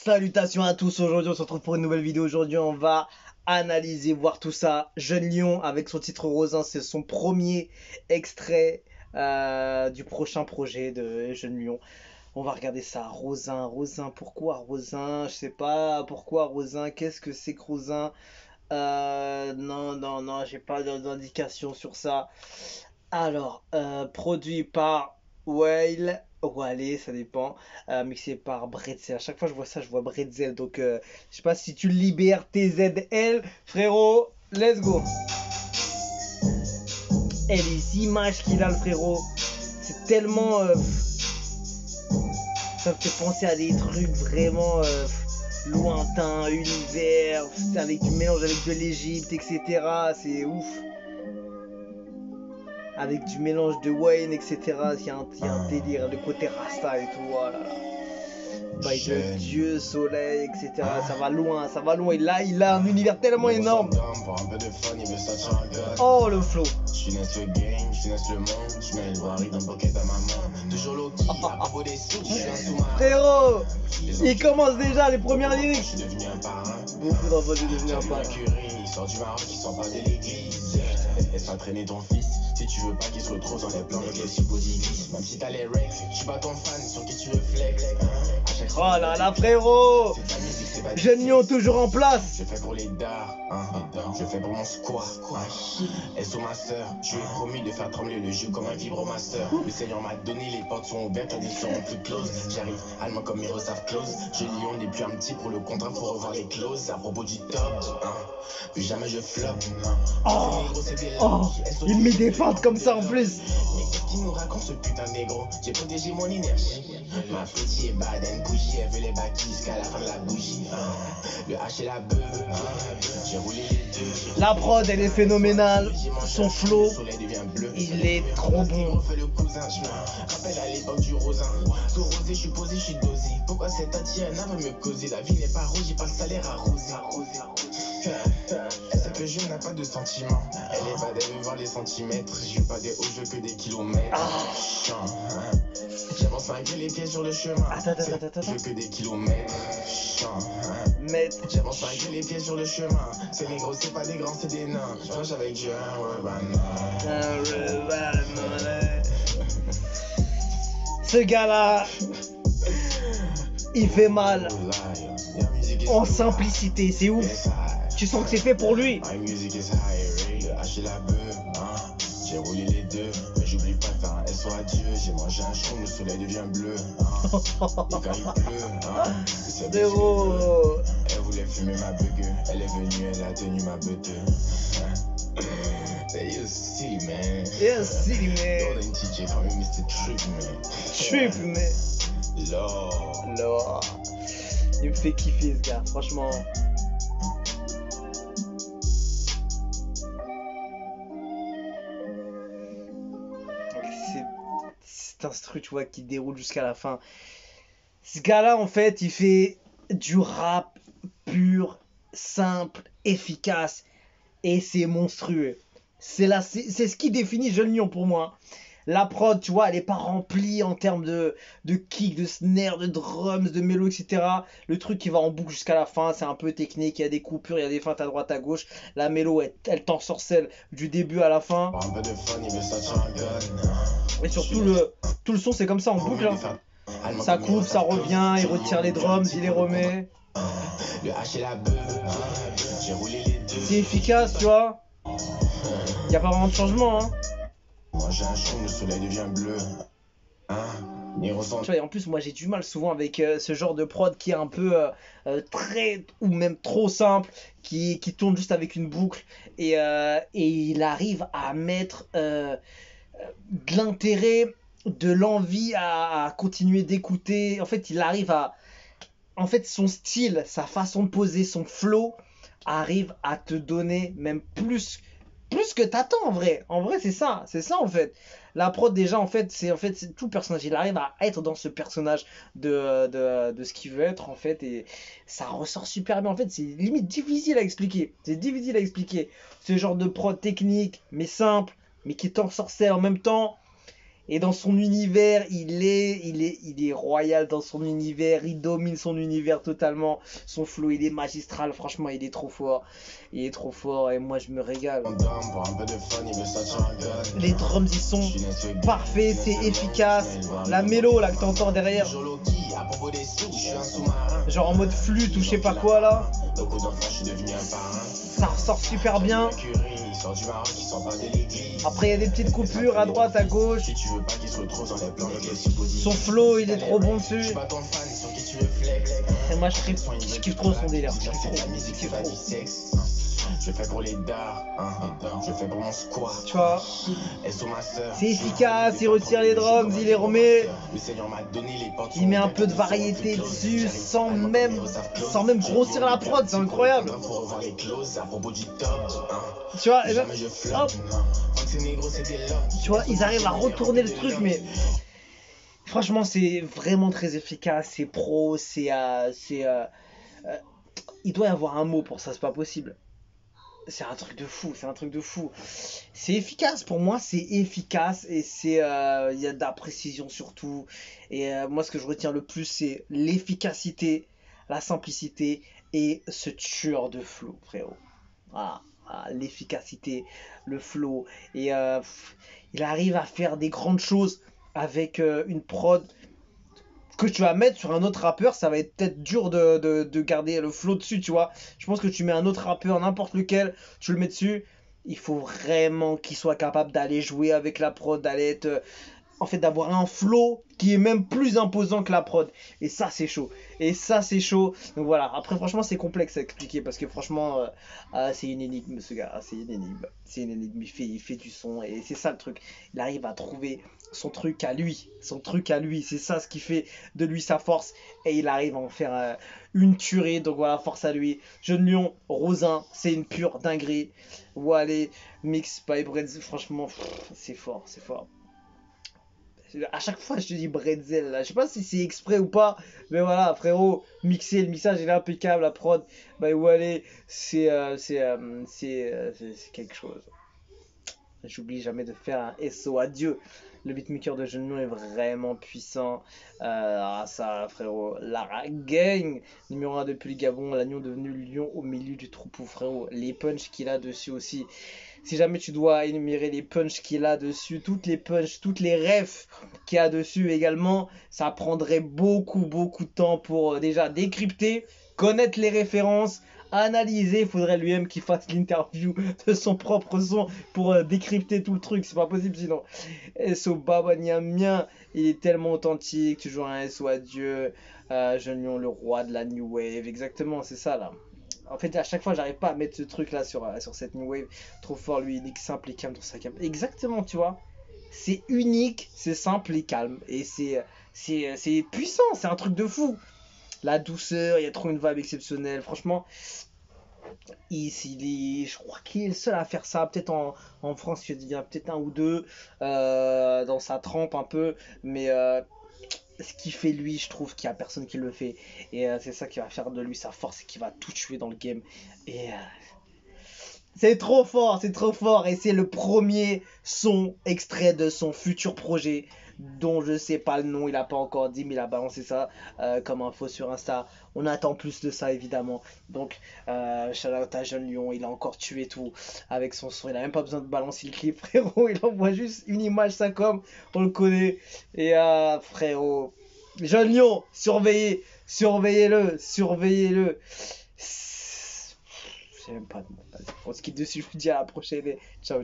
Salutations à tous, aujourd'hui on se retrouve pour une nouvelle vidéo. Aujourd'hui on va analyser, voir tout ça. Jeune Lion avec son titre Rosin, c'est son premier extrait du prochain projet de Jeune Lion. On va regarder ça. Rosin, Rosin, pourquoi Rosin? Je sais pas pourquoi Rosin, qu'est-ce que c'est que Rosin? Non, j'ai pas d'indication sur ça. Alors, produit par Whale, Wale, ça dépend, mixé par Bretzel. À chaque fois que je vois ça, je vois Bretzel. Donc, je sais pas si tu libères TZL, frérot. Let's go. Et les images qu'il a, le frérot, c'est tellement. Ça me fait penser à des trucs vraiment lointains, univers, avec du mélange avec de l'Égypte, etc. C'est ouf. Avec du mélange de Wayne, etc. Il y a un délire, le côté Rasta et tout, voilà. Bail de Dieu, soleil, etc. Ça va loin, ça va loin. Et là, il a un univers tellement énorme. Oh, le flow. Frérot, il commence déjà les premières lyrics. Beaucoup d'enfants sont devenus un parrain. Il sort du Maroc, il sort pas de l'église. Laisse-moi traîner ton fils. Si tu veux pas qu'il se retrouve dans les plans de l'église body. Même si t'as les rex, je suis pas ton fan, sur qui tu veux flex. Oh là là, frérot. Jeune Lion toujours en place. Je fais pour les dards, je fais pour mon squat. Et sur ma soeur, je lui ai promis de faire trembler le jeu comme un vibromaster. Le Seigneur m'a donné, les portes sont ouvertes, elles seront plus closes. J'arrive, allemand comme Miroslav Klose. Jeune Lion n'est plus un petit pour le contrat, faut revoir les clauses. À propos du top, plus jamais je flop. Il met des feintes comme ça en plus. Mais qu'est-ce qu'il nous raconte ce putain de négro? J'ai protégé mon énergie. Ma petite est bad and bougie, elle veut les baquilles jusqu'à la fin de la bougie. Le H et la beuh, j'ai roulé les deux. La prod elle est phénoménale. Son flow, il est trop bon. Refais le cousin, je me rappelle à l'époque du Rosin. Sous rosé, je suis posé, je suis dosé. Pourquoi cette Tatiana veut me causer? La vie n'est pas rose, j'ai pas le salaire à arrosé. Elle sait que je n'ai pas de sentiments. Elle est bad, elle veut voir les centimètres. Je veux pas des hauts jeux que des kilomètres. J'avance malgré les pieds sur le chemin. Attends. Je veux que des kilomètres. J'avance malgré les pieds sur le chemin. C'est des gros, c'est pas des grands, c'est des nains. Je marche avec Dieu, Ce gars-là, il fait mal. En simplicité, c'est ouf. Tu sens que c'est fait pour lui. J'ai roulé les deux, mais j'oublie pas de faire un SO à Dieu. J'ai mangé un chou, le soleil devient bleu. Et quand il pleut, c'est Zéro. Elle voulait fumer ma bugue, elle est venue, elle a tenu ma beute. You see, man. Yeah, see, man. Golden TJ, call me Mr. Trip, man. Trip, man. Lord. Il me fait kiffer ce gars, franchement. C'est instru, tu vois, qui déroule jusqu'à la fin. Ce gars-là, en fait, il fait du rap pur, simple, efficace, et c'est monstrueux. C'est ce qui définit Jeune Lion pour moi. La prod, tu vois, elle n'est pas remplie en termes de kick, de snare, de drums, de mélo, etc. Le truc qui va en boucle jusqu'à la fin, c'est un peu technique, il y a des coupures, il y a des feintes à droite, à gauche. La mélo, elle t'ensorcelle du début à la fin. Et surtout, tout le son, c'est comme ça, en boucle. Hein. Ça coupe, ça revient, il retire les drums, il les remet. C'est efficace, tu vois. Il n'y a pas vraiment de changement, hein. Moi j'ai un chou, le soleil devient bleu. Tu vois, et en plus, moi j'ai du mal souvent avec ce genre de prod qui est un peu très ou même trop simple, qui tourne juste avec une boucle. Et il arrive à mettre de l'intérêt, de l'envie à continuer d'écouter. En fait, il arrive à. En fait, son style, sa façon de poser, son flow arrive à te donner même plus que t'attends en vrai. En vrai, c'est ça en fait. La prod déjà en fait, c'est tout le personnage. Il arrive à être dans ce personnage de ce qu'il veut être en fait, et ça ressort super bien en fait. C'est limite difficile à expliquer. Ce genre de prod technique, mais simple, mais qui t'ensorcelle en même temps. Et dans son univers, il est royal dans son univers. Il domine son univers totalement. Son flow, il est magistral. Franchement, il est trop fort. Il est trop fort et moi, je me régale. Les drums, ils sont parfaits, c'est efficace. La mélo, là, que t'entends derrière. Genre en mode flûte ou je sais pas quoi, là. Ça ressort super bien. Après, il y a des petites coupures à droite, à gauche. Son flow, il est trop bon dessus. Et moi, je kiffe trop son délire. Je kiffe trop. Je fais pour les dards, je fais pour mon squat. Tu vois, c'est efficace, il retire les drums, il les remet. Il met un peu de variété dessus sans même grossir la prod, c'est incroyable. Tu vois, et ben, hop. Tu vois, ils arrivent à retourner le truc, mais franchement, c'est vraiment très efficace, c'est pro, il doit y avoir un mot pour ça, c'est pas possible. C'est un truc de fou, c'est un truc de fou. C'est efficace, pour moi c'est efficace et il y a de la précision surtout. Et moi ce que je retiens le plus c'est l'efficacité, la simplicité et ce tueur de flow, frérot. L'efficacité, le flow. Et il arrive à faire des grandes choses avec une prod que tu vas mettre sur un autre rappeur, ça va être peut-être dur de garder le flow dessus, tu vois. Je pense que tu mets un autre rappeur, n'importe lequel, tu le mets dessus, il faut vraiment qu'il soit capable d'aller jouer avec la prod, d'aller être... En fait, d'avoir un flow qui est même plus imposant que la prod. Et ça, c'est chaud. Donc voilà. Après, franchement, c'est complexe à expliquer parce que franchement, c'est une énigme, ce gars. C'est une énigme. Il fait du son et c'est ça le truc. Il arrive à trouver son truc à lui. C'est ça ce qui fait de lui sa force. Et il arrive à en faire une tuerie. Donc voilà, force à lui. Jeune Lion, Rosin, c'est une pure dinguerie. Wale, mix by Breads. Franchement, c'est fort. À chaque fois, je te dis Bretzel là. Je sais pas si c'est exprès ou pas, mais voilà, frérot, le mixage il est impeccable, la prod, bah Wale, c'est quelque chose. J'oublie jamais de faire un SO adieu. Le beatmaker de Jeune Lion est vraiment puissant. Ça, frérot. Lara Gang, numéro 1 depuis le Gabon. L'agneau devenu lion au milieu du troupeau, frérot. Les punchs qu'il a dessus aussi. Si jamais tu dois énumérer les punchs qu'il a dessus, toutes les refs qu'il a dessus également, ça prendrait beaucoup de temps pour déjà décrypter, connaître les références, analyser. Il faudrait lui-même qu'il fasse l'interview de son propre son pour décrypter tout le truc. C'est pas possible sinon. SO Baba Niamien, il est tellement authentique. Tu joues un SO Adieu. Jeune Lion, le roi de la New Wave. Exactement, c'est ça là. En fait, à chaque fois, j'arrive pas à mettre ce truc là sur cette New Wave. Trop fort, lui, unique, simple et calme dans sa gamme. Exactement, tu vois. C'est unique, c'est simple et calme. Et c'est puissant, c'est un truc de fou. La douceur, il y a trop une vibe exceptionnelle. Franchement, je crois qu'il est le seul à faire ça. Peut-être en France, il y en a peut-être un ou deux dans sa trempe un peu. Mais ce qu'il fait lui, je trouve qu'il n'y a personne qui le fait. Et c'est ça qui va faire de lui sa force et qui va tout tuer dans le game. Et c'est trop fort. Et c'est le premier son extrait de son futur projet dont je sais pas le nom, il a pas encore dit, mais il a balancé ça comme info sur Insta. On attend plus de ça évidemment. Donc shout out à Jeune Lion, il a encore tué tout avec son son. Il a même pas besoin de balancer le clip, frérot. Il envoie juste une image, ça comme on le connaît. Et frérot, Jeune Lion, surveillez-le. Je sais même pas de mots. On se quitte dessus, je vous dis à la prochaine. Ciao.